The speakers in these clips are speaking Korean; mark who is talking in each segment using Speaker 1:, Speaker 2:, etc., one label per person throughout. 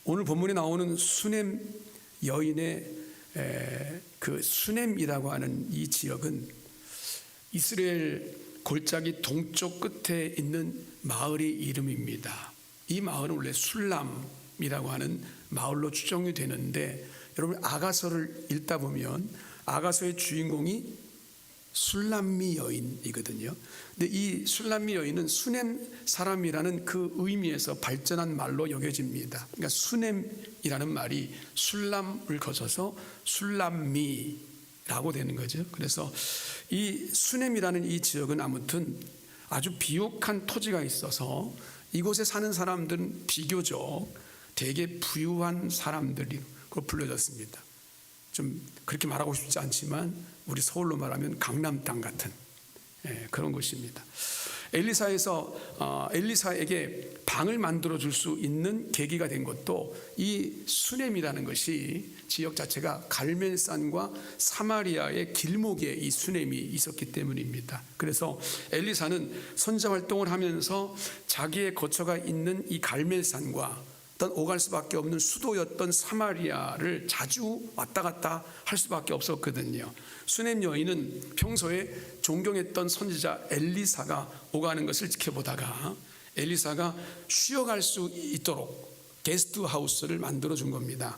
Speaker 1: 오늘 본문에 나오는 수넴 여인의 그 수넴이라고 하는 이 지역은 이스라엘 골짜기 동쪽 끝에 있는 마을의 이름입니다. 이 마을은 원래 술람이라고 하는 마을로 추정이 되는데, 여러분 아가서를 읽다 보면 아가서의 주인공이 술람미 여인이거든요. 근데 이 술람미 여인은 수넴 사람이라는 그 의미에서 발전한 말로 여겨집니다. 그러니까 수넴이라는 말이 술람을 거쳐서 술람미라고 되는 거죠. 그래서 이 수넴이라는 이 지역은 아무튼 아주 비옥한 토지가 있어서 이곳에 사는 사람들은 비교적 되게 부유한 사람들이고 불려졌습니다. 좀 그렇게 말하고 싶지 않지만 우리 서울로 말하면 강남 땅 같은 그런 곳입니다. 엘리사에게 방을 만들어 줄 수 있는 계기가 된 것도 이 수넴이라는 것이, 지역 자체가 갈멜산과 사마리아의 길목에 이 수넴이 있었기 때문입니다. 그래서 엘리사는 선지자 활동을 하면서 자기의 거처가 있는 이 갈멜산과 오갈 수밖에 없는 수도였던 사마리아를 자주 왔다 갔다 할 수밖에 없었거든요. 수넴 여인은 평소에 존경했던 선지자 엘리사가 오가는 것을 지켜보다가 엘리사가 쉬어갈 수 있도록 게스트하우스를 만들어 준 겁니다.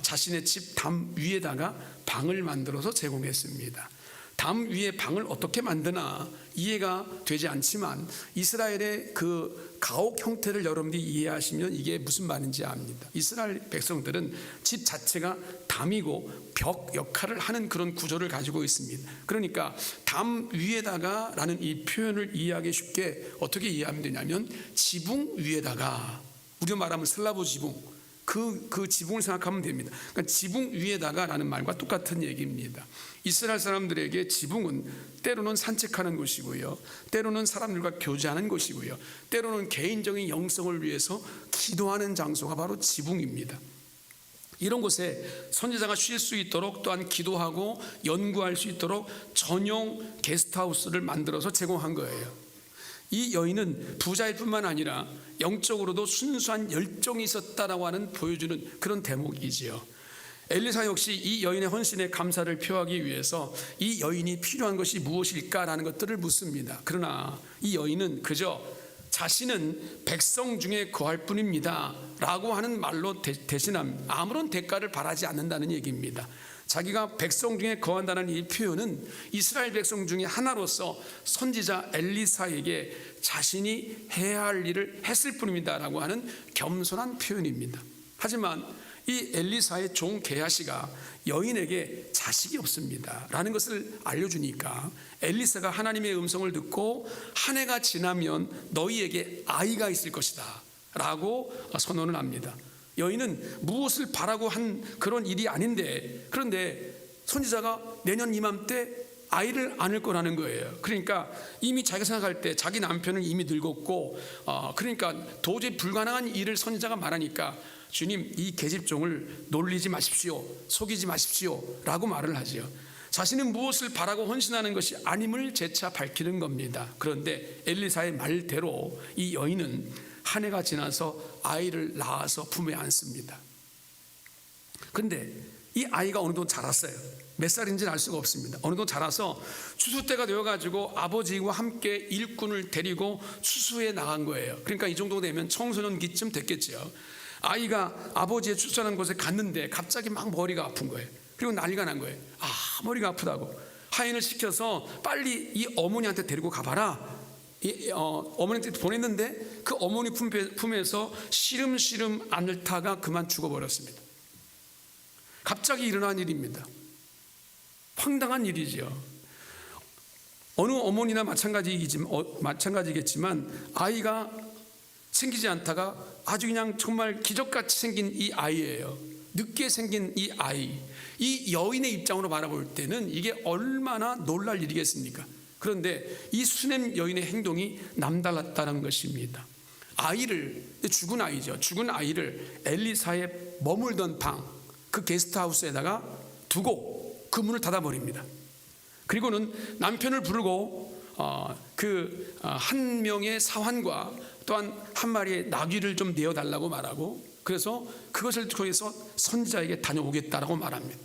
Speaker 1: 자신의 집 담 위에다가 방을 만들어서 제공했습니다. 담 위에 방을 어떻게 만드나 이해가 되지 않지만 이스라엘의 그 가옥 형태를 여러분들이 이해하시면 이게 무슨 말인지 압니다. 이스라엘 백성들은 집 자체가 담이고 벽 역할을 하는 그런 구조를 가지고 있습니다. 그러니까 담 위에다가 라는 이 표현을 이해하기 쉽게 어떻게 이해하면 되냐면, 지붕 위에다가, 우리가 말하면 슬라브 지붕, 그 지붕을 생각하면 됩니다. 그러니까 지붕 위에다가 라는 말과 똑같은 얘기입니다. 이스라엘 사람들에게 지붕은 때로는 산책하는 곳이고요, 때로는 사람들과 교제하는 곳이고요, 때로는 개인적인 영성을 위해서 기도하는 장소가 바로 지붕입니다. 이런 곳에 선지자가 쉴 수 있도록, 또한 기도하고 연구할 수 있도록 전용 게스트하우스를 만들어서 제공한 거예요. 이 여인은 부자일 뿐만 아니라 영적으로도 순수한 열정이 있었다라고 하는 보여주는 그런 대목이지요. 엘리사 역시 이 여인의 헌신에 감사를 표하기 위해서 이 여인이 필요한 것이 무엇일까라는 것들을 묻습니다. 그러나 이 여인은 그저 자신은 백성 중에 거할 뿐입니다 라고 하는 말로 대신함, 아무런 대가를 바라지 않는다는 얘기입니다. 자기가 백성 중에 거한다는 이 표현은 이스라엘 백성 중에 하나로서 선지자 엘리사에게 자신이 해야 할 일을 했을 뿐입니다 라고 하는 겸손한 표현입니다. 하지만 이 엘리사의 종 게하시가 여인에게 자식이 없습니다 라는 것을 알려주니까 엘리사가 하나님의 음성을 듣고 한 해가 지나면 너희에게 아이가 있을 것이다 라고 선언을 합니다. 여인은 무엇을 바라고 한 그런 일이 아닌데, 그런데 선지자가 내년 이맘때 아이를 안을 거라는 거예요. 그러니까 이미 자기가 생각할 때 자기 남편은 이미 늙었고, 그러니까 도저히 불가능한 일을 선지자가 말하니까 주님, 이 계집종을 놀리지 마십시오, 속이지 마십시오 라고 말을 하죠. 자신은 무엇을 바라고 헌신하는 것이 아님을 재차 밝히는 겁니다. 그런데 엘리사의 말대로 이 여인은 한 해가 지나서 아이를 낳아서 품에 안습니다. 그런데 이 아이가 어느 정도 자랐어요. 몇 살인지는 알 수가 없습니다. 어느 정도 자라서 추수 때가 되어가지고 아버지와 함께 일꾼을 데리고 추수에 나간 거예요. 그러니까 이 정도 되면 청소년기쯤 됐겠죠. 아이가 아버지의 추수하는 곳에 갔는데 갑자기 막 머리가 아픈 거예요. 그리고 난리가 난 거예요. 머리가 아프다고 하인을 시켜서 빨리 이 어머니한테 데리고 가봐라. 어머니한테 보냈는데 그 어머니 품에서 시름시름 앓다가 그만 죽어버렸습니다. 갑자기 일어난 일입니다. 황당한 일이죠. 어느 어머니나 마찬가지겠지만 아이가 생기지 않다가 아주 그냥 정말 기적같이 생긴 이 아이예요. 늦게 생긴 이 아이, 이 여인의 입장으로 바라볼 때는 이게 얼마나 놀랄 일이겠습니까? 그런데 이 수넴 여인의 행동이 남달랐다는 것입니다. 아이를, 죽은 아이죠. 죽은 아이를 엘리사의 머물던 방, 그 게스트하우스에다가 두고 그 문을 닫아버립니다. 그리고는 남편을 부르고 한 명의 사환과 또한 한 마리의 나귀를 좀 내어달라고 말하고 그래서 그것을 통해서 선지자에게 다녀오겠다라고 말합니다.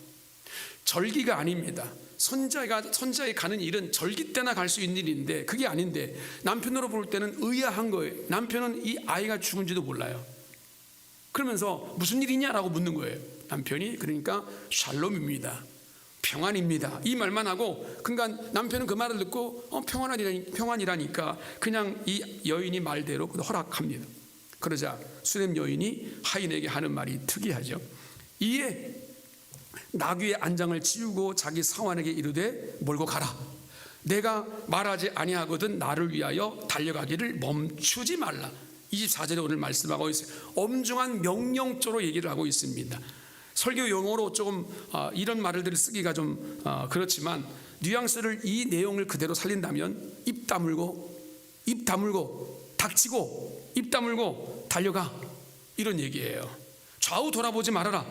Speaker 1: 절기가 아닙니다. 선지자에 가는 일은 절기 때나 갈 수 있는 일인데 그게 아닌데 남편으로 볼 때는 의아한 거예요. 남편은 이 아이가 죽은지도 몰라요. 그러면서 무슨 일이냐라고 묻는 거예요. 남편이 그러니까 샬롬입니다. 평안입니다. 이 말만 하고 그러니까 남편은 그 말을 듣고 평안이라니까 그냥 이 여인이 말대로 허락합니다. 그러자 수넴 여인이 하인에게 하는 말이 특이하죠. 이에 나귀의 안장을 치우고 자기 사환에게 이르되 몰고 가라. 내가 말하지 아니하거든 나를 위하여 달려가기를 멈추지 말라. 24절에 오늘 말씀하고 있어요. 엄중한 명령조로 얘기를 하고 있습니다. 설교 용어로 조금 이런 말을 쓰기가 좀 그렇지만 뉘앙스를 이 내용을 그대로 살린다면 입 다물고 닥치고 입 다물고 달려가 이런 얘기예요. 좌우 돌아보지 말아라.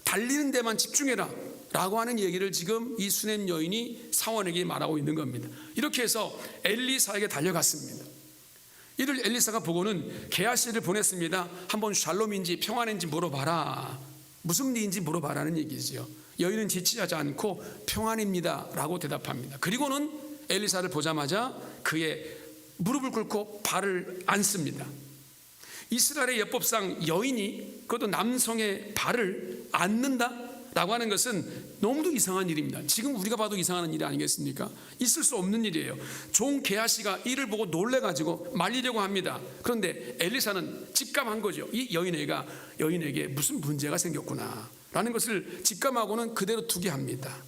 Speaker 1: 달리는 데만 집중해라 라고 하는 얘기를 지금 이 수넴 여인이 사원에게 말하고 있는 겁니다. 이렇게 해서 엘리사에게 달려갔습니다. 이를 엘리사가 보고는 게하시를 보냈습니다. 한번 샬롬인지 평안인지 물어봐라. 무슨 일인지 물어봐라는 얘기죠. 여인은 지체하지 않고 평안입니다 라고 대답합니다. 그리고는 엘리사를 보자마자 그의 무릎을 꿇고 발을 앉습니다. 이스라엘의 예법상 여인이 그것도 남성의 발을 앉는다라고 하는 것은 너무도 이상한 일입니다. 지금 우리가 봐도 이상한 일이 아니겠습니까? 있을 수 없는 일이에요. 종 게하시가 이를 보고 놀래가지고 말리려고 합니다. 그런데 엘리사는 직감한 거죠. 이 여인에게 무슨 문제가 생겼구나 라는 것을 직감하고는 그대로 두게 합니다.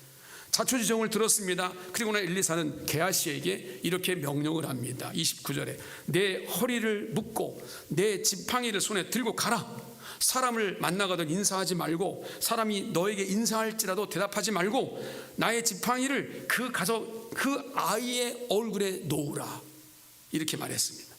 Speaker 1: 자초지종을 들었습니다. 그리고는 엘리사는 게하시에게 이렇게 명령을 합니다. 29절에 내 허리를 묶고 내 지팡이를 손에 들고 가라. 사람을 만나거든 인사하지 말고 사람이 너에게 인사할지라도 대답하지 말고 나의 지팡이를 가서 그 아이의 얼굴에 놓으라. 이렇게 말했습니다.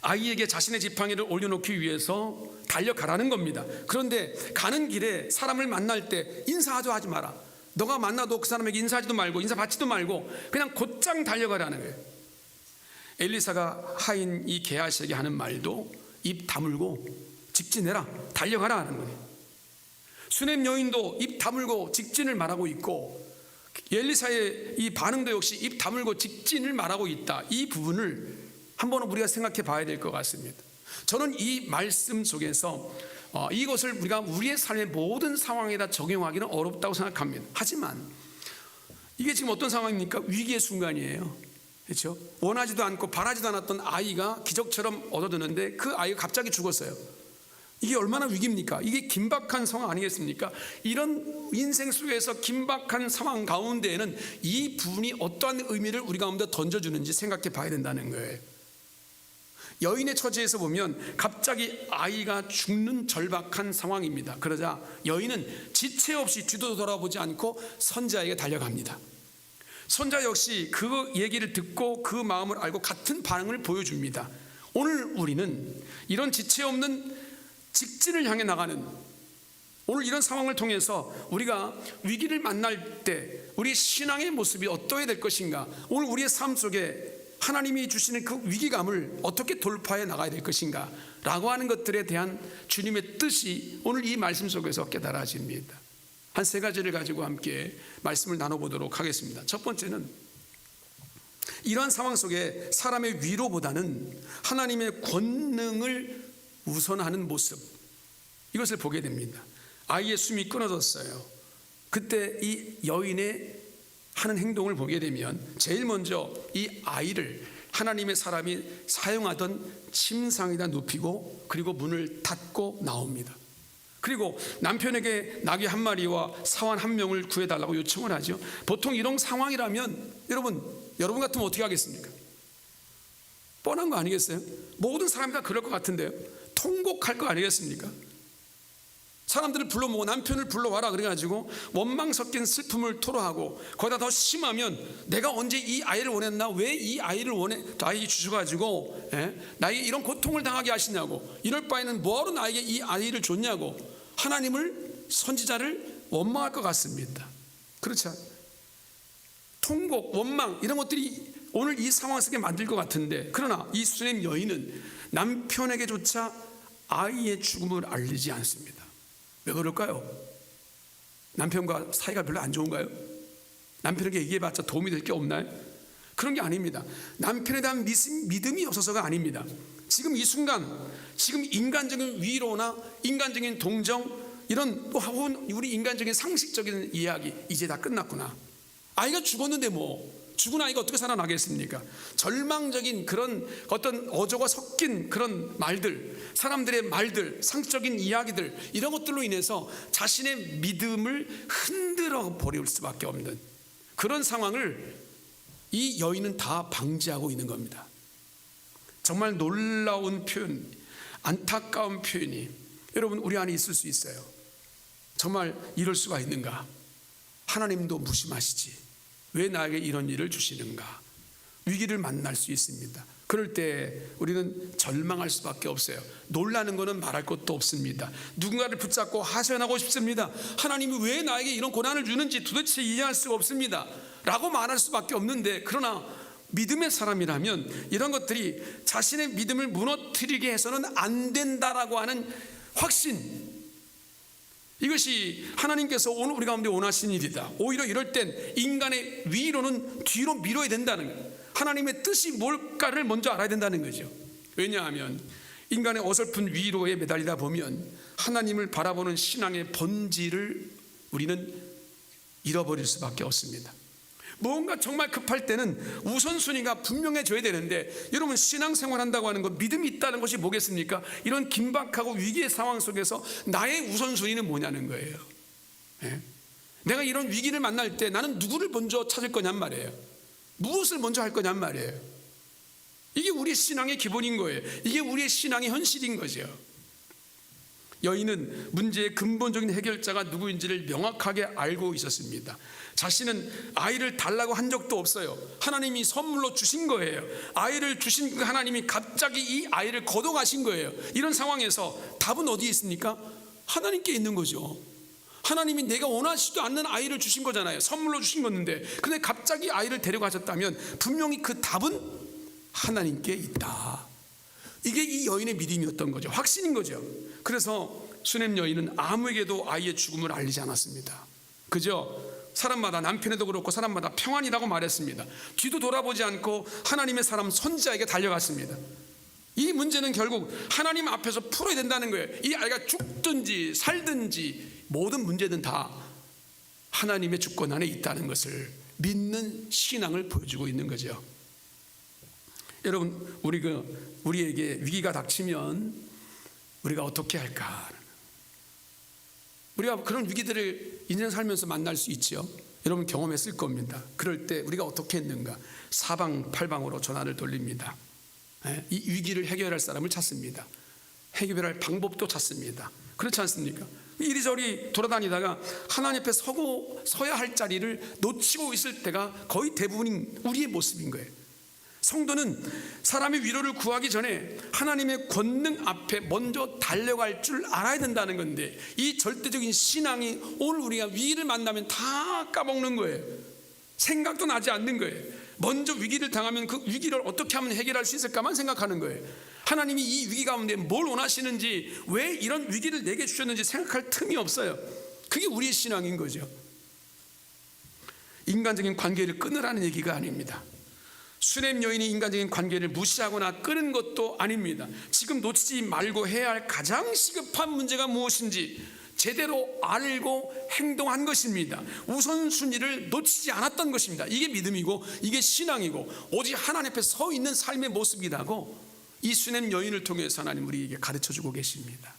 Speaker 1: 아이에게 자신의 지팡이를 올려놓기 위해서 달려가라는 겁니다. 그런데 가는 길에 사람을 만날 때 인사하지 하지 마라. 너가 만나도 그 사람에게 인사하지도 말고 인사받지도 말고 그냥 곧장 달려가라는 거예요. 엘리사가 하인 이 게하시에게 하는 말도 입 다물고 직진해라 달려가라 하는 거예요. 수넴 여인도 입 다물고 직진을 말하고 있고 엘리사의 이 반응도 역시 입 다물고 직진을 말하고 있다. 이 부분을 한번 우리가 생각해 봐야 될 것 같습니다. 저는 이 말씀 속에서 이것을 우리가 우리의 삶의 모든 상황에다 적용하기는 어렵다고 생각합니다. 하지만 이게 지금 어떤 상황입니까? 위기의 순간이에요. 그렇죠? 원하지도 않고 바라지도 않았던 아이가 기적처럼 얻어드는데 그 아이가 갑자기 죽었어요. 이게 얼마나 위기입니까? 이게 긴박한 상황 아니겠습니까? 이런 인생 속에서 긴박한 상황 가운데에는 이 부분이 어떠한 의미를 우리 가운데 던져주는지 생각해 봐야 된다는 거예요. 여인의 처지에서 보면 갑자기 아이가 죽는 절박한 상황입니다. 그러자 여인은 지체 없이 뒤도 돌아보지 않고 선지자에게 달려갑니다. 선지자 역시 그 얘기를 듣고 그 마음을 알고 같은 반응을 보여줍니다. 오늘 우리는 이런 지체 없는 직진을 향해 나가는 오늘 이런 상황을 통해서 우리가 위기를 만날 때 우리 신앙의 모습이 어떠해야 될 것인가, 오늘 우리의 삶 속에 하나님이 주시는 그 위기감을 어떻게 돌파해 나가야 될 것인가 라고 하는 것들에 대한 주님의 뜻이 오늘 이 말씀 속에서 깨달아집니다. 한 세 가지를 가지고 함께 말씀을 나눠보도록 하겠습니다. 첫 번째는 이러한 상황 속에 사람의 위로보다는 하나님의 권능을 우선하는 모습, 이것을 보게 됩니다. 아이의 숨이 끊어졌어요. 그때 이 여인의 하는 행동을 보게 되면 제일 먼저 이 아이를 하나님의 사람이 사용하던 침상에다 눕히고 그리고 문을 닫고 나옵니다. 그리고 남편에게 나귀 한 마리와 사환 한 명을 구해달라고 요청을 하죠. 보통 이런 상황이라면 여러분 같으면 어떻게 하겠습니까? 뻔한 거 아니겠어요? 모든 사람이 다 그럴 것 같은데요. 통곡할 거 아니겠습니까? 사람들을 불러 모으고 남편을 불러와라 그래가지고 원망 섞인 슬픔을 토로하고 거기다 더 심하면 내가 언제 이 아이를 원했나, 왜 이 아이를 나에게 주셔가지고 나에게 이런 고통을 당하게 하시냐고, 이럴 바에는 뭐하러 나에게 이 아이를 줬냐고 하나님을, 선지자를 원망할 것 같습니다. 그렇죠? 통곡, 원망 이런 것들이 오늘 이 상황 속에 만들 것 같은데, 그러나 이 수넴 여인은 남편에게조차 아이의 죽음을 알리지 않습니다. 왜 그럴까요? 남편과 사이가 별로 안 좋은가요? 남편에게 얘기해봤자 도움이 될 게 없나요? 그런 게 아닙니다. 남편에 대한 믿음이 없어서가 아닙니다. 지금 이 순간, 지금 인간적인 위로나 인간적인 동정, 이런 혹은 우리 인간적인 상식적인 이야기, 이제 다 끝났구나. 아이가 죽었는데 죽은 아이가 어떻게 살아나겠습니까? 절망적인 그런 어떤 어조가 섞인 그런 말들, 사람들의 말들, 상식적인 이야기들, 이런 것들로 인해서 자신의 믿음을 흔들어 버릴 수밖에 없는 그런 상황을 이 여인은 다 방지하고 있는 겁니다. 정말 놀라운 표현, 안타까운 표현이 여러분 우리 안에 있을 수 있어요. 정말 이럴 수가 있는가? 하나님도 무심하시지 왜 나에게 이런 일을 주시는가? 위기를 만날 수 있습니다. 그럴 때 우리는 절망할 수밖에 없어요. 놀라는 것은 말할 것도 없습니다. 누군가를 붙잡고 하소연하고 싶습니다. 하나님이 왜 나에게 이런 고난을 주는지 도대체 이해할 수가 없습니다 라고 말할 수밖에 없는데, 그러나 믿음의 사람이라면 이런 것들이 자신의 믿음을 무너뜨리게 해서는 안 된다라고 하는 확신, 이것이 하나님께서 오늘 우리 가운데 원하시는 일이다. 오히려 이럴 땐 인간의 위로는 뒤로 미뤄야 된다는 거예요. 하나님의 뜻이 뭘까를 먼저 알아야 된다는 거죠. 왜냐하면 인간의 어설픈 위로에 매달리다 보면 하나님을 바라보는 신앙의 본질을 우리는 잃어버릴 수밖에 없습니다. 뭔가 정말 급할 때는 우선순위가 분명해져야 되는데, 여러분 신앙생활 한다고 하는 것, 믿음이 있다는 것이 뭐겠습니까? 이런 긴박하고 위기의 상황 속에서 나의 우선순위는 뭐냐는 거예요. 내가 이런 위기를 만날 때 나는 누구를 먼저 찾을 거냔 말이에요. 무엇을 먼저 할 거냔 말이에요. 이게 우리의 신앙의 기본인 거예요. 이게 우리의 신앙의 현실인 거죠. 여인은 문제의 근본적인 해결자가 누구인지를 명확하게 알고 있었습니다. 자신은 아이를 달라고 한 적도 없어요. 하나님이 선물로 주신 거예요. 아이를 주신 그 하나님이 갑자기 이 아이를 거둬가신 거예요. 이런 상황에서 답은 어디에 있습니까? 하나님께 있는 거죠. 하나님이 내가 원하지도 않는 아이를 주신 거잖아요. 선물로 주신 건데, 근데 갑자기 아이를 데려가셨다면 분명히 그 답은 하나님께 있다. 이게 이 여인의 믿음이었던 거죠. 확신인 거죠. 그래서 수넴 여인은 아무에게도 아이의 죽음을 알리지 않았습니다. 그저 사람마다, 남편에도 그렇고 사람마다 평안이라고 말했습니다. 뒤도 돌아보지 않고 하나님의 사람 선지자에게 달려갔습니다. 이 문제는 결국 하나님 앞에서 풀어야 된다는 거예요. 이 아이가 죽든지 살든지 모든 문제는 다 하나님의 주권 안에 있다는 것을 믿는 신앙을 보여주고 있는 거죠. 여러분, 우리에게 위기가 닥치면 우리가 어떻게 할까? 우리가 그런 위기들을 인생 살면서 만날 수 있죠. 여러분 경험했을 겁니다. 그럴 때 우리가 어떻게 했는가? 사방팔방으로 전화를 돌립니다. 이 위기를 해결할 사람을 찾습니다. 해결할 방법도 찾습니다. 그렇지 않습니까? 이리저리 돌아다니다가 하나님 앞에 서야 할 자리를 놓치고 있을 때가 거의 대부분인 우리의 모습인 거예요. 성도는 사람의 위로를 구하기 전에 하나님의 권능 앞에 먼저 달려갈 줄 알아야 된다는 건데, 이 절대적인 신앙이 오늘 우리가 위기를 만나면 다 까먹는 거예요. 생각도 나지 않는 거예요. 먼저 위기를 당하면 그 위기를 어떻게 하면 해결할 수 있을까만 생각하는 거예요. 하나님이 이 위기 가운데 뭘 원하시는지, 왜 이런 위기를 내게 주셨는지 생각할 틈이 없어요. 그게 우리의 신앙인 거죠. 인간적인 관계를 끊으라는 얘기가 아닙니다. 수넴 여인이 인간적인 관계를 무시하거나 끊은 것도 아닙니다. 지금 놓치지 말고 해야 할 가장 시급한 문제가 무엇인지 제대로 알고 행동한 것입니다. 우선순위를 놓치지 않았던 것입니다. 이게 믿음이고 이게 신앙이고 오직 하나님 앞에 서 있는 삶의 모습이라고 이 수넴 여인을 통해서 하나님 우리에게 가르쳐주고 계십니다.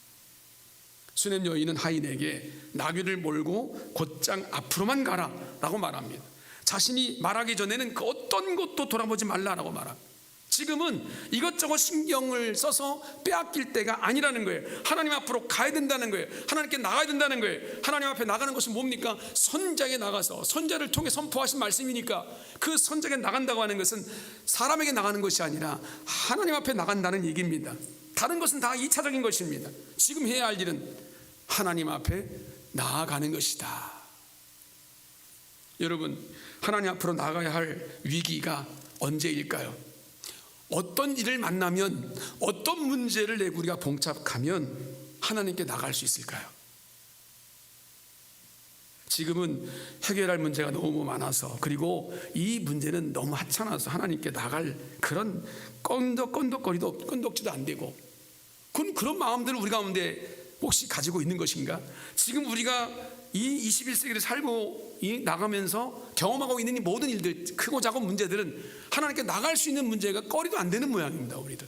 Speaker 1: 수넴 여인은 하인에게 나귀를 몰고 곧장 앞으로만 가라 라고 말합니다. 자신이 말하기 전에는 그 어떤 것도 돌아보지 말라라고 말합니다. 지금은 이것저것 신경을 써서 빼앗길 때가 아니라는 거예요. 하나님 앞으로 가야 된다는 거예요. 하나님께 나가야 된다는 거예요. 하나님 앞에 나가는 것은 뭡니까? 선자에게 나가서 선자를 통해 선포하신 말씀이니까, 그 선자에게 나간다고 하는 것은 사람에게 나가는 것이 아니라 하나님 앞에 나간다는 얘기입니다. 다른 것은 다 2차적인 것입니다. 지금 해야 할 일은 하나님 앞에 나아가는 것이다. 여러분, 하나님 앞으로 나가야 할 위기가 언제일까요? 어떤 일을 만나면, 어떤 문제를 내고 우리가 봉착하면 하나님께 나갈 수 있을까요? 지금은 해결할 문제가 너무 많아서, 그리고 이 문제는 너무 하찮아서 하나님께 나갈 그런 건덕지도 안 되고, 그런 마음들을 우리 가운데 혹시 가지고 있는 것인가? 지금 우리가 이 21세기를 살고 나가면서 경험하고 있는 이 모든 일들, 크고 작은 문제들은 하나님께 나갈 수 있는 문제가 꺼리도 안 되는 모양입니다. 우리들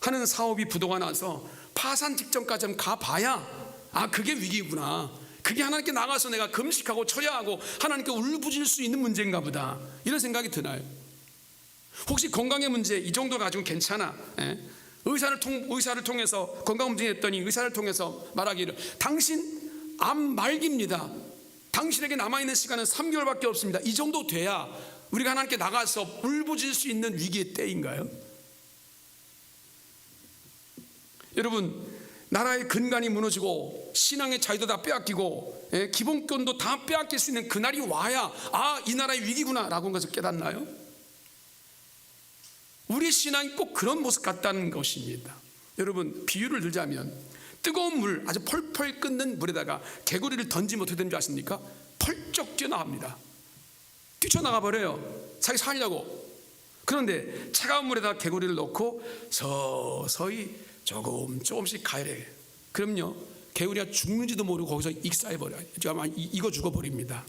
Speaker 1: 하는 사업이 부도가 나서 파산 직전까지 한번 가봐야 그게 위기구나, 그게 하나님께 나가서 내가 금식하고 처야하고 하나님께 울부짖을 수 있는 문제인가 보다, 이런 생각이 드나요? 혹시 건강의 문제 이 정도 가지고 괜찮아, 의사를 통해서 건강 검진했더니 의사를 통해서 말하기를 당신 암 말기입니다, 당신에게 남아있는 시간은 3개월밖에 없습니다, 이 정도 돼야 우리가 하나님께 나가서 울부짖을 수 있는 위기의 때인가요? 여러분, 나라의 근간이 무너지고 신앙의 자유도 다 빼앗기고 기본권도 다 빼앗길 수 있는 그날이 와야 이 나라의 위기구나 라고 하는 것을 깨닫나요? 우리 신앙이 꼭 그런 모습 같다는 것입니다. 여러분, 비유를 들자면 뜨거운 물, 아주 펄펄 끓는 물에다가 개구리를 던지면 어떻게 되는 줄 아십니까? 펄쩍 뛰어나갑니다. 뛰쳐나가 버려요, 자기 살려고. 그런데 차가운 물에다가 개구리를 넣고 서서히 조금씩 가야 돼요. 그럼요, 개구리가 죽는지도 모르고 거기서 익사해버려요. 아마 익어 죽어버립니다.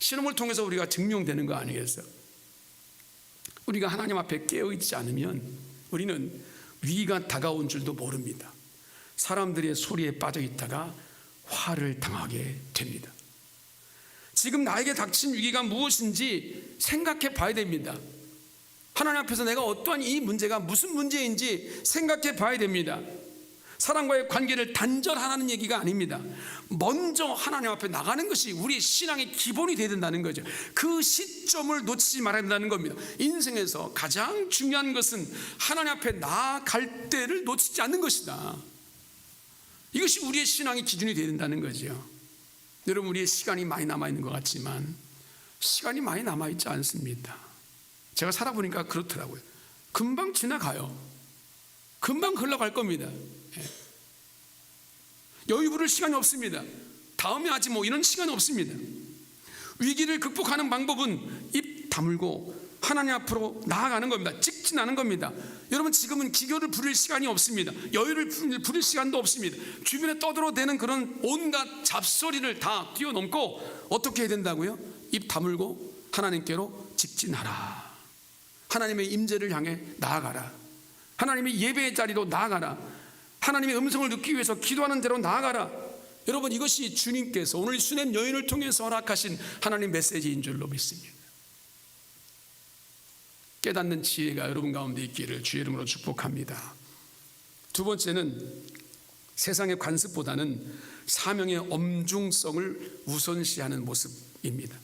Speaker 1: 실험을 통해서 우리가 증명되는 거 아니겠어요? 우리가 하나님 앞에 깨어있지 않으면 우리는 위기가 다가온 줄도 모릅니다. 사람들의 소리에 빠져 있다가 화를 당하게 됩니다. 지금 나에게 닥친 위기가 무엇인지 생각해 봐야 됩니다. 하나님 앞에서 내가 어떠한 이 문제가 무슨 문제인지 생각해 봐야 됩니다. 사람과의 관계를 단절하라는 얘기가 아닙니다. 먼저 하나님 앞에 나가는 것이 우리 신앙의 기본이 되어야 된다는 거죠. 그 시점을 놓치지 말아야 된다는 겁니다. 인생에서 가장 중요한 것은 하나님 앞에 나아갈 때를 놓치지 않는 것이다. 이것이 우리의 신앙의 기준이 되어야 된다는 거죠. 여러분, 우리의 시간이 많이 남아있는 것 같지만 시간이 많이 남아있지 않습니다. 제가 살아보니까 그렇더라고요. 금방 지나가요. 금방 흘러갈 겁니다. 여유 부릴 시간이 없습니다. 다음에 하지 이런 시간이 없습니다. 위기를 극복하는 방법은 입 다물고 하나님 앞으로 나아가는 겁니다. 직진하는 겁니다. 여러분, 지금은 기교를 부릴 시간이 없습니다. 여유를 부릴 시간도 없습니다. 주변에 떠들어대는 그런 온갖 잡소리를 다 뛰어넘고 어떻게 해야 된다고요? 입 다물고 하나님께로 직진하라. 하나님의 임재를 향해 나아가라. 하나님의 예배의 자리로 나아가라. 하나님의 음성을 듣기 위해서 기도하는 대로 나아가라. 여러분, 이것이 주님께서 오늘 수냄 여인을 통해서 허락하신 하나님 메시지인 줄로 믿습니다. 깨닫는 지혜가 여러분 가운데 있기를 주의 이름으로 축복합니다. 두 번째는 세상의 관습보다는 사명의 엄중성을 우선시하는 모습입니다.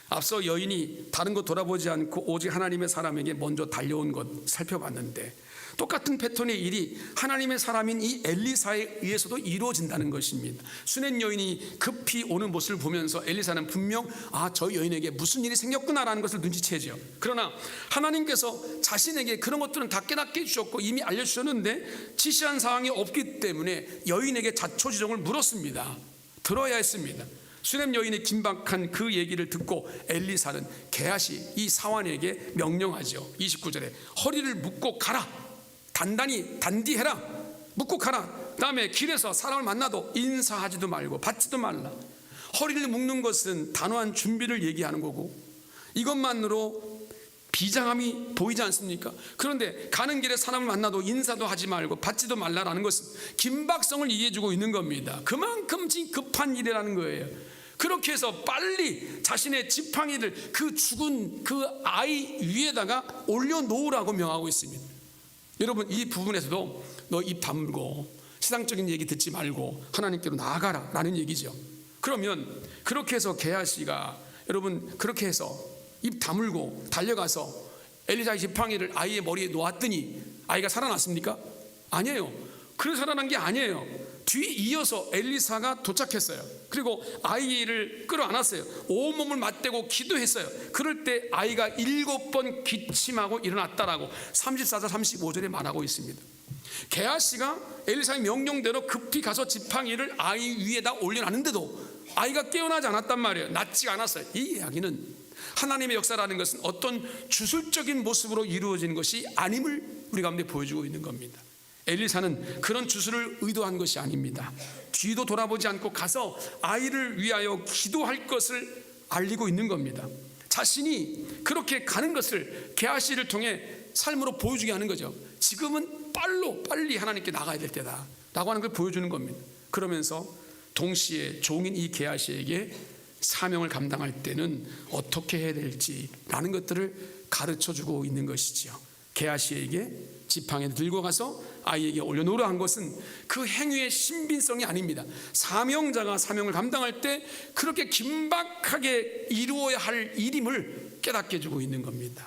Speaker 1: 앞서 여인이 다른 것 돌아보지 않고 오직 하나님의 사람에게 먼저 달려온 것 살펴봤는데, 똑같은 패턴의 일이 하나님의 사람인 이 엘리사에 의해서도 이루어진다는 것입니다. 수냄 여인이 급히 오는 모습을 보면서 엘리사는 분명 저 여인에게 무슨 일이 생겼구나라는 것을 눈치채죠. 그러나 하나님께서 자신에게 그런 것들은 다 깨닫게 해주셨고 이미 알려주셨는데 지시한 사항이 없기 때문에 여인에게 자초지종을 물었습니다. 들어야 했습니다. 수냄 여인의 긴박한 그 얘기를 듣고 엘리사는 게하시 이 사환에게 명령하죠. 29절에 허리를 묶고 가라. 단디해라. 묶고 가라. 그 다음에 길에서 사람을 만나도 인사하지도 말고 받지도 말라. 허리를 묶는 것은 단호한 준비를 얘기하는 거고 이것만으로 비장함이 보이지 않습니까? 그런데 가는 길에 사람을 만나도 인사도 하지 말고 받지도 말라라는 것은 긴박성을 얘기해주고 있는 겁니다. 그만큼 급한 일이라는 거예요. 그렇게 해서 빨리 자신의 지팡이를 그 죽은 그 아이 위에다가 올려놓으라고 명하고 있습니다. 여러분, 이 부분에서도 너 입 다물고 세상적인 얘기 듣지 말고 하나님께로 나아가라 라는 얘기죠. 그러면 그렇게 해서 게하시가 여러분 그렇게 해서 입 다물고 달려가서 엘리사의 지팡이를 아이의 머리에 놓았더니 아이가 살아났습니까? 아니에요. 그래서 살아난 게 아니에요. 뒤이어서 엘리사가 도착했어요. 그리고 아이를 끌어안았어요. 온몸을 맞대고 기도했어요. 그럴 때 아이가 7번 기침하고 일어났다라고 34절 35절에 말하고 있습니다. 게하시가 엘리사의 명령대로 급히 가서 지팡이를 아이 위에다 올려놨는데도 아이가 깨어나지 않았단 말이에요. 낫지가 않았어요. 이 이야기는 하나님의 역사라는 것은 어떤 주술적인 모습으로 이루어지는 것이 아님을 우리 가운데 보여주고 있는 겁니다. 엘리사는 그런 주술을 의도한 것이 아닙니다. 뒤도 돌아보지 않고 가서 아이를 위하여 기도할 것을 알리고 있는 겁니다. 자신이 그렇게 가는 것을 게하시를 통해 삶으로 보여주게 하는 거죠. 지금은 빨리 하나님께 나가야 될 때다 라고 하는 걸 보여주는 겁니다. 그러면서 동시에 종인 이 게하시에게 사명을 감당할 때는 어떻게 해야 될지 라는 것들을 가르쳐주고 있는 것이지요. 게하시에게 지팡이를 들고 가서 아이에게 올려놓으라 한 것은 그 행위의 신빙성이 아닙니다. 사명자가 사명을 감당할 때 그렇게 긴박하게 이루어야 할 일임을 깨닫게 해주고 있는 겁니다.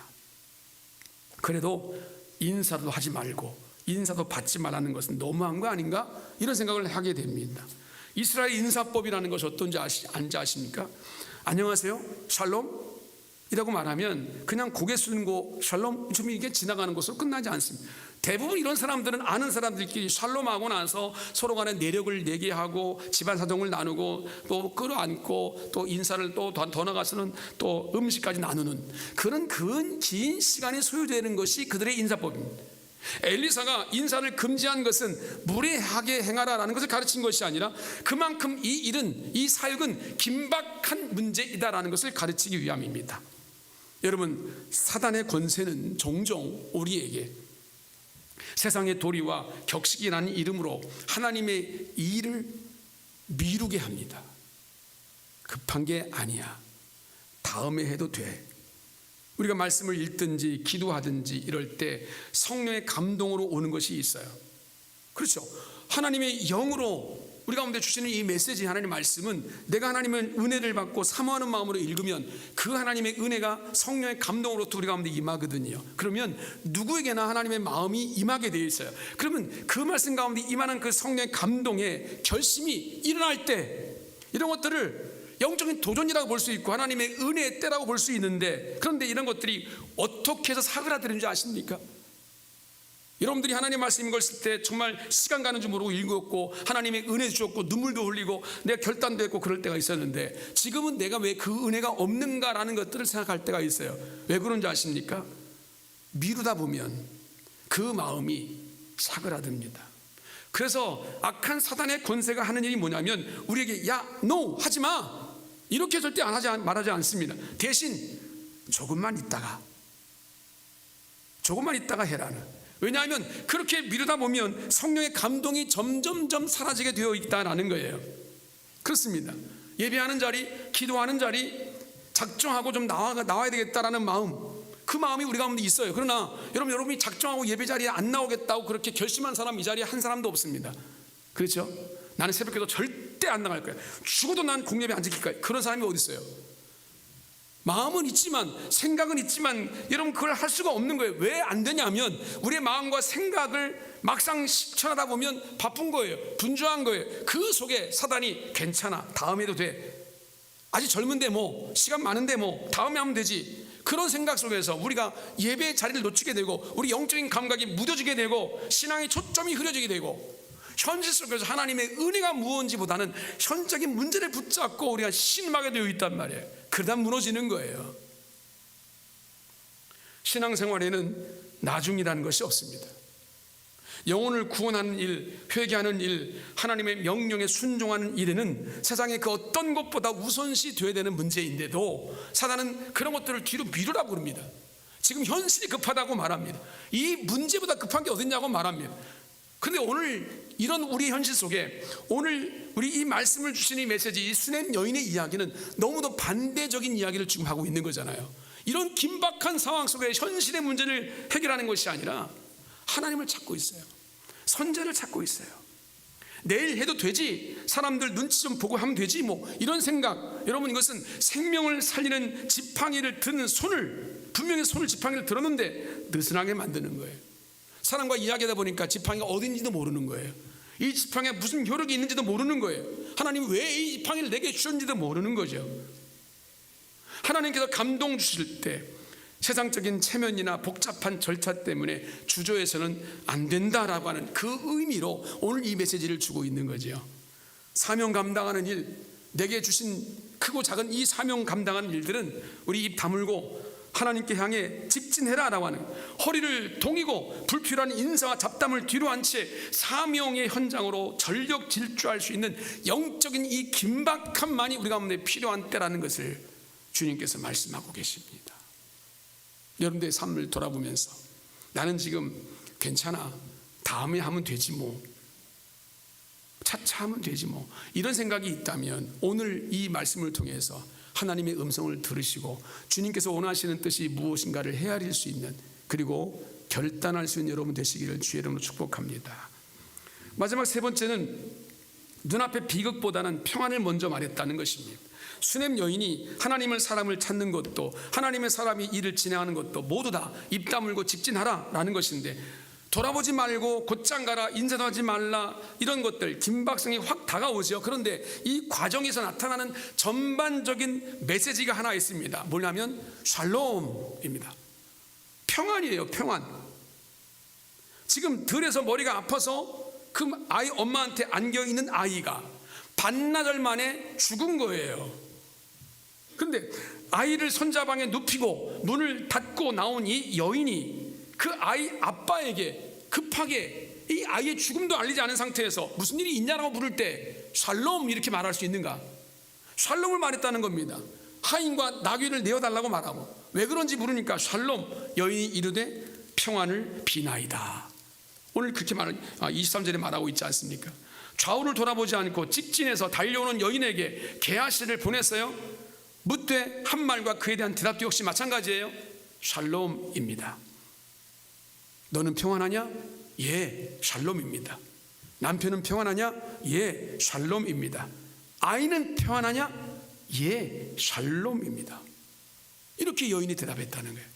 Speaker 1: 그래도 인사도 하지 말고 인사도 받지 말라는 것은 너무한 거 아닌가? 이런 생각을 하게 됩니다. 이스라엘 인사법이라는 것이 어떤지 아십니까? 안녕하세요, 샬롬 이라고 말하면 그냥 고개 숙이고 샬롬 좀 이게 지나가는 것으로 끝나지 않습니다. 대부분 이런 사람들은 아는 사람들끼리 샬롬하고 나서 서로 간에 내력을 얘기하고 집안 사정을 나누고 또 끌어안고 또 인사를 또 더 나가서는 또 음식까지 나누는 그런 긴 시간이 소요되는 것이 그들의 인사법입니다. 엘리사가 인사를 금지한 것은 무례하게 행하라라는 것을 가르친 것이 아니라 그만큼 이 일은 이 사역은 긴박한 문제이다라는 것을 가르치기 위함입니다. 여러분, 사단의 권세는 종종 우리에게 세상의 도리와 격식이라는 이름으로 하나님의 일을 미루게 합니다. 급한 게 아니야, 다음에 해도 돼. 우리가 말씀을 읽든지 기도하든지 이럴 때 성령의 감동으로 오는 것이 있어요. 그렇죠. 하나님의 영으로 우리 가운데 주시는 이 메시지, 하나님의 말씀은 내가 하나님의 은혜를 받고 사모하는 마음으로 읽으면 그 하나님의 은혜가 성령의 감동으로부터 우리 가운데 임하거든요. 그러면 누구에게나 하나님의 마음이 임하게 되어 있어요. 그러면 그 말씀 가운데 임하는 그 성령의 감동에 결심이 일어날 때 이런 것들을 영적인 도전이라고 볼 수 있고 하나님의 은혜의 때라고 볼 수 있는데, 그런데 이런 것들이 어떻게 해서 사그라드는지 아십니까? 여러분들이 하나님 말씀 읽었을 때 정말 시간 가는 줄 모르고 읽었고 하나님의 은혜 주셨고 눈물도 흘리고 내가 결단도 했고 그럴 때가 있었는데, 지금은 내가 왜 그 은혜가 없는가라는 것들을 생각할 때가 있어요. 왜 그런지 아십니까? 미루다 보면 그 마음이 사그라듭니다. 그래서 악한 사단의 권세가 하는 일이 뭐냐면 우리에게 야, no 하지 마 이렇게 절대 말하지 않습니다. 대신 조금만 있다가 해라는. 왜냐하면 그렇게 미루다 보면 성령의 감동이 점점점 사라지게 되어 있다는 거예요. 그렇습니다. 예배하는 자리, 기도하는 자리 작정하고 좀 나와야 되겠다라는 마음, 그 마음이 우리 가운데 있어요. 그러나 여러분이 작정하고 예배 자리에 안 나오겠다고 그렇게 결심한 사람 이 자리에 한 사람도 없습니다. 그렇죠? 나는 새벽기도 절대 안 나갈 거야, 죽어도 난 공예배 안 지킬 거야, 그런 사람이 어디 있어요? 마음은 있지만 생각은 있지만 여러분 그걸 할 수가 없는 거예요. 왜 안 되냐면 우리의 마음과 생각을 막상 실천하다 보면 바쁜 거예요. 분주한 거예요. 그 속에 사단이 괜찮아, 다음에도 돼, 아직 젊은데 뭐, 시간 많은데 뭐, 다음에 하면 되지, 그런 생각 속에서 우리가 예배 자리를 놓치게 되고 우리 영적인 감각이 무뎌지게 되고 신앙의 초점이 흐려지게 되고 현실 속에서 하나님의 은혜가 무언지보다는 현적인 문제를 붙잡고 우리가 신음하게 되어 있단 말이에요. 그러다 무너지는 거예요. 신앙생활에는 나중이라는 것이 없습니다. 영혼을 구원하는 일, 회개하는 일, 하나님의 명령에 순종하는 일에는 세상의 그 어떤 것보다 우선시 되어야 되는 문제인데도 사단은 그런 것들을 뒤로 미루라고 그럽니다. 지금 현실이 급하다고 말합니다. 이 문제보다 급한 게 어딨냐고 말합니다. 그런데 오늘 이런 우리 현실 속에 오늘 우리 이 말씀을 주신 이 메시지, 이 수냄 여인의 이야기는 너무도 반대적인 이야기를 지금 하고 있는 거잖아요. 이런 긴박한 상황 속에 현실의 문제를 해결하는 것이 아니라 하나님을 찾고 있어요. 선제를 찾고 있어요. 내일 해도 되지, 사람들 눈치 좀 보고 하면 되지, 뭐 이런 생각. 여러분, 이것은 생명을 살리는 지팡이를 드는 손을, 분명히 손을 지팡이를 들었는데 느슨하게 만드는 거예요. 사람과 이야기하다 보니까 지팡이가 어딘지도 모르는 거예요. 이 지팡이에 무슨 효력이 있는지도 모르는 거예요. 하나님이 왜 이 지팡이를 내게 주셨는지도 모르는 거죠. 하나님께서 감동 주실 때 세상적인 체면이나 복잡한 절차 때문에 주저해서는 안 된다라고 하는 그 의미로 오늘 이 메시지를 주고 있는 거죠. 사명 감당하는 일, 내게 주신 크고 작은 이 사명 감당하는 일들은 우리 입 다물고 하나님께 향해 직진해라라고 하는, 허리를 동이고 불필요한 인사와 잡담을 뒤로 한 채 사명의 현장으로 전력 질주할 수 있는 영적인 이 긴박함만이 우리 가운데 필요한 때라는 것을 주님께서 말씀하고 계십니다. 여러분들의 삶을 돌아보면서 나는 지금 괜찮아, 다음에 하면 되지 뭐, 차차 하면 되지 뭐, 이런 생각이 있다면 오늘 이 말씀을 통해서 하나님의 음성을 들으시고 주님께서 원하시는 뜻이 무엇인가를 헤아릴 수 있는, 그리고 결단할 수 있는 여러분 되시기를 주의 이름으로 축복합니다. 마지막 세 번째는 눈앞의 비극보다는 평안을 먼저 말했다는 것입니다. 수넴 여인이 하나님의 사람을 찾는 것도, 하나님의 사람이 일을 진행하는 것도 모두 다 입 다물고 직진하라 라는 것인데, 돌아보지 말고 곧장 가라, 인사도 하지 말라, 이런 것들 긴박성이 확 다가오죠. 그런데 이 과정에서 나타나는 전반적인 메시지가 하나 있습니다. 뭐냐면 샬롬입니다. 평안이에요. 평안. 지금 들에서 머리가 아파서 그 아이 엄마한테 안겨있는 아이가 반나절 만에 죽은 거예요. 그런데 아이를 손자방에 눕히고 문을 닫고 나온 이 여인이 그 아이 아빠에게 급하게 이 아이의 죽음도 알리지 않은 상태에서 무슨 일이 있냐라고 물을 때 샬롬 이렇게 말할 수 있는가? 샬롬을 말했다는 겁니다. 하인과 나귀를 내어달라고 말하고, 왜 그런지 물으니까 샬롬, 여인이 이르되 평안을 비나이다. 오늘 그렇게 23절에 말하고 있지 않습니까? 좌우를 돌아보지 않고 직진해서 달려오는 여인에게 게하시를 보냈어요. 묻되 한 말과 그에 대한 대답도 역시 마찬가지예요. 샬롬입니다. 너는 평안하냐? 예, 샬롬입니다. 남편은 평안하냐? 예, 샬롬입니다. 아이는 평안하냐? 예, 샬롬입니다. 이렇게 여인이 대답했다는 거예요.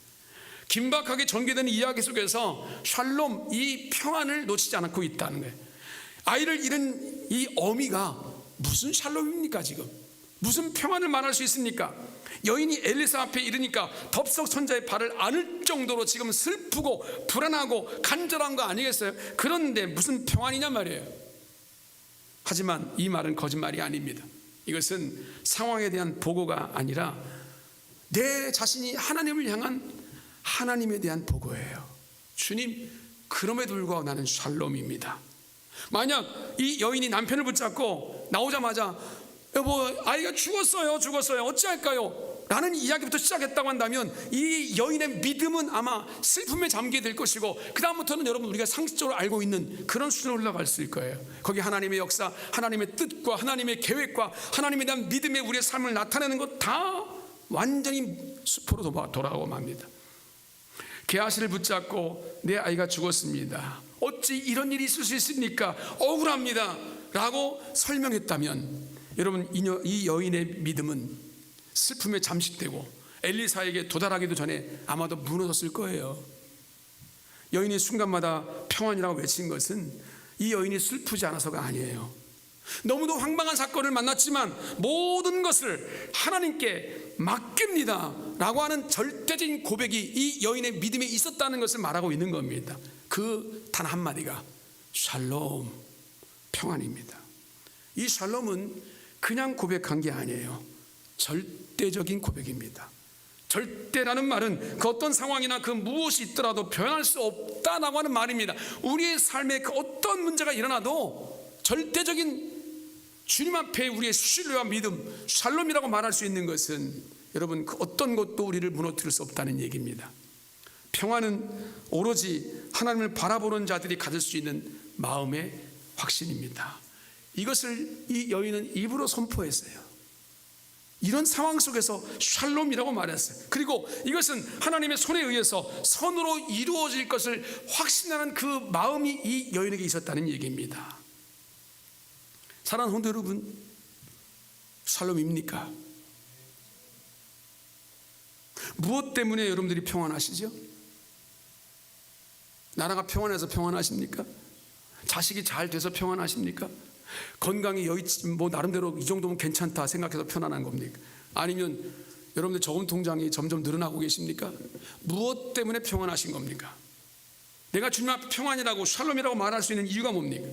Speaker 1: 긴박하게 전개되는 이야기 속에서 샬롬, 이 평안을 놓치지 않고 있다는 거예요. 아이를 잃은 이 어미가 무슨 샬롬입니까? 지금 무슨 평안을 말할 수 있습니까? 여인이 엘리사 앞에 이르니까 덥석 손자의 발을 안을 정도로 지금 슬프고 불안하고 간절한 거 아니겠어요? 그런데 무슨 평안이냐 말이에요. 하지만 이 말은 거짓말이 아닙니다. 이것은 상황에 대한 보고가 아니라 내 자신이 하나님을 향한 하나님에 대한 보고예요. 주님, 그럼에도 불구하고 나는 샬롬입니다. 만약 이 여인이 남편을 붙잡고 나오자마자 여보, 아이가 죽었어요 어찌할까요? 라는 이야기부터 시작했다고 한다면 이 여인의 믿음은 아마 슬픔에 잠기게 될 것이고, 그 다음부터는 여러분 우리가 상식적으로 알고 있는 그런 수준으로 올라갈 수 있을 거예요. 거기 하나님의 역사, 하나님의 뜻과 하나님의 계획과 하나님에 대한 믿음의 우리의 삶을 나타내는 것 다 완전히 수포로 돌아가고 맙니다. 게하시를 붙잡고 내 아이가 죽었습니다, 어찌 이런 일이 있을 수 있습니까? 억울합니다 라고 설명했다면, 여러분 이 여인의 믿음은 슬픔에 잠식되고 엘리사에게 도달하기도 전에 아마도 무너졌을 거예요. 여인이 순간마다 평안이라고 외친 것은 이 여인이 슬프지 않아서가 아니에요. 너무도 황당한 사건을 만났지만 모든 것을 하나님께 맡깁니다 라고 하는 절대적인 고백이 이 여인의 믿음에 있었다는 것을 말하고 있는 겁니다. 그 단 한마디가 샬롬, 평안입니다. 이 샬롬은 그냥 고백한 게 아니에요. 절대적인 고백입니다. 절대라는 말은 그 어떤 상황이나 그 무엇이 있더라도 변할 수 없다라고 하는 말입니다. 우리의 삶에 그 어떤 문제가 일어나도 절대적인 주님 앞에 우리의 신뢰와 믿음, 샬롬이라고 말할 수 있는 것은 여러분 그 어떤 것도 우리를 무너뜨릴 수 없다는 얘기입니다. 평안은 오로지 하나님을 바라보는 자들이 가질 수 있는 마음의 확신입니다. 이것을 이 여인은 입으로 선포했어요. 이런 상황 속에서 샬롬이라고 말했어요. 그리고 이것은 하나님의 손에 의해서 선으로 이루어질 것을 확신하는 그 마음이 이 여인에게 있었다는 얘기입니다. 사랑하는 성도 여러분, 샬롬입니까? 무엇 때문에 여러분들이 평안하시죠? 나라가 평안해서 평안하십니까? 자식이 잘 돼서 평안하십니까? 건강이 뭐 나름대로 이 정도면 괜찮다 생각해서 편안한 겁니까? 아니면 여러분들 저금 통장이 점점 늘어나고 계십니까? 무엇 때문에 평안하신 겁니까? 내가 주님 앞에 평안이라고 샬롬이라고 말할 수 있는 이유가 뭡니까?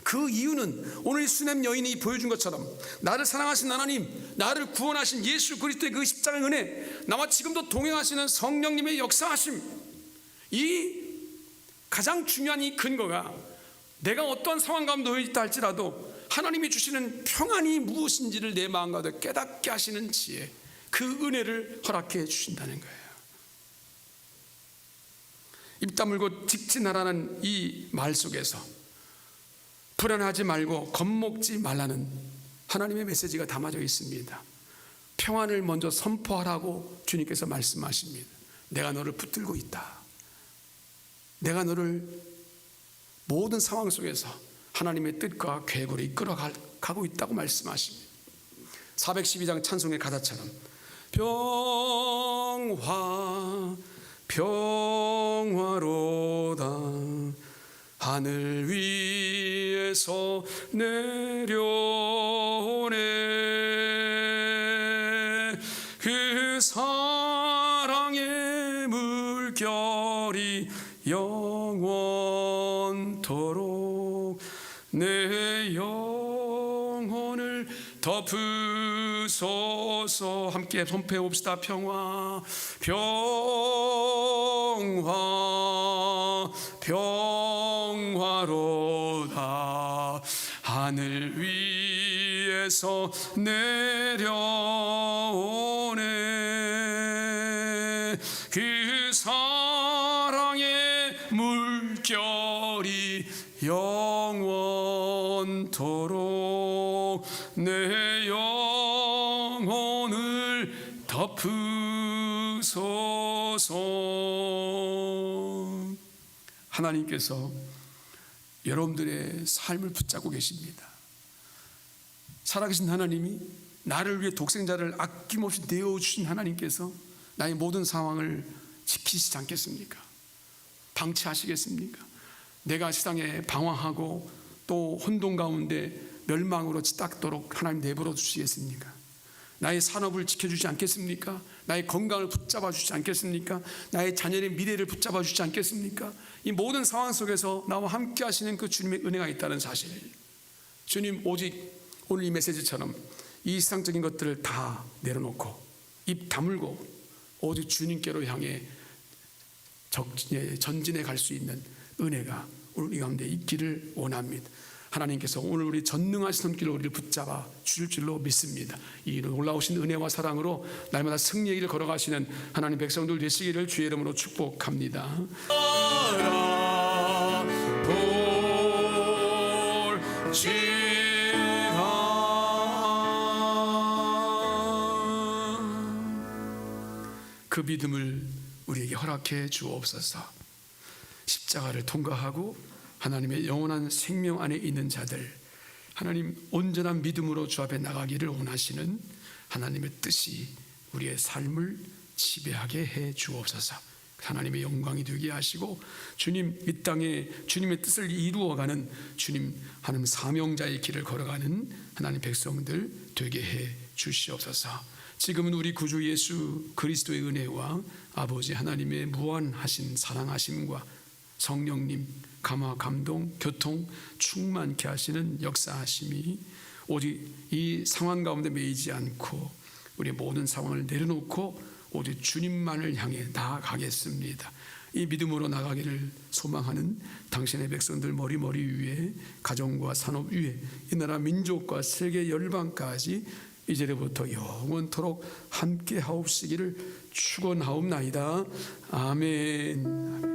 Speaker 1: 그 이유는 오늘 이 수냄 여인이 보여준 것처럼 나를 사랑하신 하나님, 나를 구원하신 예수 그리스도의 그 십자가의 은혜, 나와 지금도 동행하시는 성령님의 역사하심, 이 가장 중요한 이 근거가 내가 어떤 상황 가운데 놓여 있다 할지라도 하나님이 주시는 평안이 무엇인지를 내 마음 가운데 깨닫게 하시는 지혜, 그 은혜를 허락해 주신다는 거예요. 입 다물고 직진하라는 이 말 속에서 불안하지 말고 겁먹지 말라는 하나님의 메시지가 담아져 있습니다. 평안을 먼저 선포하라고 주님께서 말씀하십니다. 내가 너를 붙들고 있다. 내가 너를 모든 상황 속에서 하나님의 뜻과 계획으로 이끌어가고 있다고 말씀하십니다. 412장 찬송의 가사처럼 평화로다 하늘 위에서 내려오네 그 사랑의 물결이 영원토록 내 영혼을 덮으소서. 함께 선포해 봅시다. 평화로다 하늘 위에서 내려오네 그 사랑의 물결이 영원토록 내 영혼을 덮으소서. 하나님께서 여러분들의 삶을 붙잡고 계십니다. 살아계신 하나님이 나를 위해 독생자를 아낌없이 내어주신 하나님께서 나의 모든 상황을 지키시지 않겠습니까? 방치하시겠습니까? 내가 세상에 방황하고 또 혼돈 가운데 멸망으로 치닫도록 하나님 내버려 두시겠습니까? 나의 산업을 지켜주지 않겠습니까? 나의 건강을 붙잡아 주지 않겠습니까? 나의 자녀의 미래를 붙잡아 주지 않겠습니까? 이 모든 상황 속에서 나와 함께 하시는 그 주님의 은혜가 있다는 사실, 주님 오직 오늘 이 메시지처럼 이 세상적인 것들을 다 내려놓고 입 다물고 오직 주님께로 향해 전진해 갈 수 있는 은혜가 오늘 이 가운데 있기를 원합니다. 하나님께서 오늘 우리 전능하신 손길로 우리를 붙잡아 주실 줄로 믿습니다. 이 놀라우신 은혜와 사랑으로 날마다 승리의 길을 걸어가시는 하나님 백성들 되시기를 주의 이름으로 축복합니다. 그 믿음을 우리에게 허락해 주옵소서. 십자가를 통과하고 하나님의 영원한 생명 안에 있는 자들, 하나님 온전한 믿음으로 주 앞에 나가기를 원하시는 하나님의 뜻이 우리의 삶을 지배하게 해 주옵소서. 하나님의 영광이 되게 하시고 주님 이 땅에 주님의 뜻을 이루어가는 주님 하나님 사명자의 길을 걸어가는 하나님 백성들 되게 해 주시옵소서. 지금은 우리 구주 예수 그리스도의 은혜와 아버지 하나님의 무한하신 사랑하심과 성령님 감화 감동 교통 충만케 하시는 역사하심이 오직 이 상황 가운데 매이지 않고 우리의 모든 상황을 내려놓고 오직 주님만을 향해 나아가겠습니다. 이 믿음으로 나가기를 소망하는 당신의 백성들 머리 위에 가정과 산업 위에 이 나라 민족과 세계 열방까지 이제부터 영원토록 함께 하옵시기를 축원하옵나이다. 아멘.